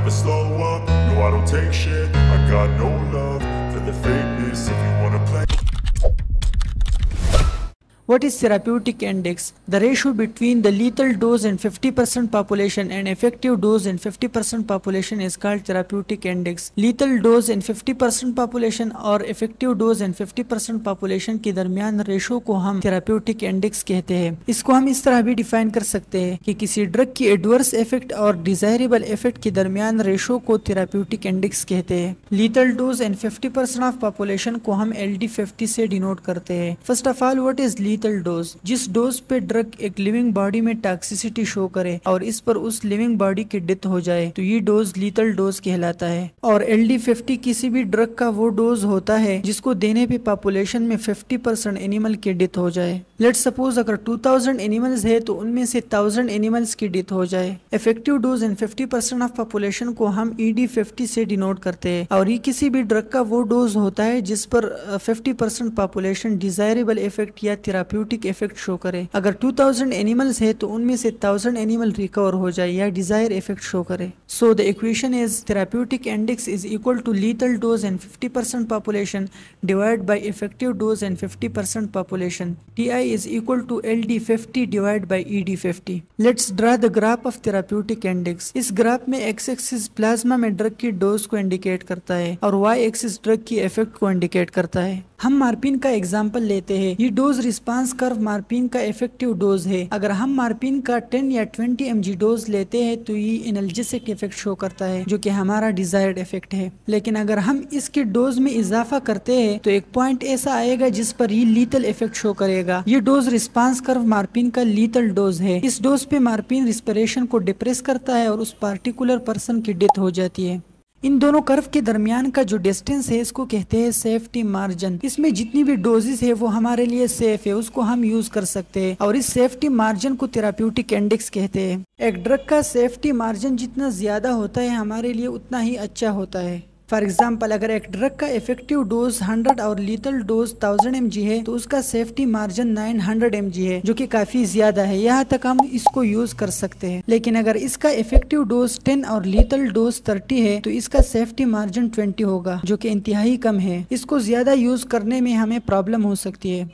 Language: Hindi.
never slow up, no I don't take shit. I got no love for the fakeness. If you wanna play. What is therapeutic index? The ratio between the lethal dose in 50% population and effective dose in 50% population is called therapeutic index. Lethal dose in 50% population और effective dose in 50% population के दरमियान रेशो को हम therapeutic index कहते हैं। इसको हम इस तरह भी डिफाइन कर सकते हैं कि किसी ड्रग की एडवर्स इफेक्ट और डिजायरेबल इफेक्ट के दरमियान रेशो को therapeutic index कहते हैं। Lethal dose in 50% of population को हम LD50 से डिनोट करते हैं। First of all what is lethal dose? जिस डोज पे ड्रग एक लिविंग बॉडी में टॉक्सिसिटी शो करे और इस पर उस लिविंग बॉडी की डेथ हो जाए तो ये डोज लीथल डोज कहलाता है। और LD50 किसी भी ड्रग का वो डोज होता है जिसको देने पे पॉपुलेशन में 50% एनिमल की डेथ हो जाए। लेट्स सपोज अगर 2000 एनिमल्स है तो उनमें से 1000 एनिमल्स की डेथ हो जाए। Effective dose in 50% of population को हम ED50 से डिनोट करते हैं और ये किसी भी ड्रग का वो डोज होता है जिस पर 50% पॉपुलेशन डिजायरेबल इफेक्ट या थेराप्यूटिक इफेक्ट शो करे। अगर 2000 एनिमल्स है तो उनमें से 1000 एनिमल रिकवर हो जाए या डिजायर इफेक्ट शो करे। So the equation is therapeutic index is equal to lethal dose in 50% population divide by effective dose in 50% population. TI is equal to LD50 divided by ED50. Let's draw the graph of therapeutic index. इस ग्राफ में x एक्सिस प्लाज्मा में ड्रग की डोज को इंडिकेट करता है और y एक्सिस ड्रग की इफेक्ट को इंडिकेट करता है। हम मार्पिन का एग्जांपल लेते हैं। ये डोज रिस्पांस कर्व मार्पिन का इफेक्टिव डोज है। अगर हम मार्पिन का 10 या 20 mg डोज लेते हैं तो ये एनाल्जेसिक इफेक्ट शो करता है जो कि हमारा डिजायर्ड इफेक्ट है। लेकिन अगर हम इसके डोज में इजाफा करते हैं तो एक पॉइंट ऐसा आएगा जिस पर ये लीथल इफेक्ट शो करेगा। ये डोज रिस्पांस कर्व मार्पिन का लीथल डोज है। इस डोज पे मार्पिन रिस्पिरेशन को डिप्रेस करता है और उस पार्टिकुलर पर्सन की डेथ हो जाती है। इन दोनों कर्व के दरमियान का जो डिस्टेंस है इसको कहते हैं सेफ्टी मार्जिन। इसमें जितनी भी डोजेस है वो हमारे लिए सेफ है, उसको हम यूज कर सकते हैं और इस सेफ्टी मार्जिन को थेराप्यूटिक इंडेक्स कहते हैं। एक ड्रग का सेफ्टी मार्जिन जितना ज्यादा होता है हमारे लिए उतना ही अच्छा होता है। फॉर एग्जाम्पल अगर एक ड्रग का इफेक्टिव डोज 100 और लीथल डोज 1000 mg है तो उसका सेफ्टी मार्जिन 900 mg है जो कि काफी ज्यादा है। यहाँ तक हम इसको यूज कर सकते हैं। लेकिन अगर इसका इफेक्टिव डोज 10 और लीथल डोज 30 है तो इसका सेफ्टी मार्जिन 20 होगा जो कि इंतहाई कम है। इसको ज्यादा यूज करने में हमें प्रॉब्लम हो सकती है।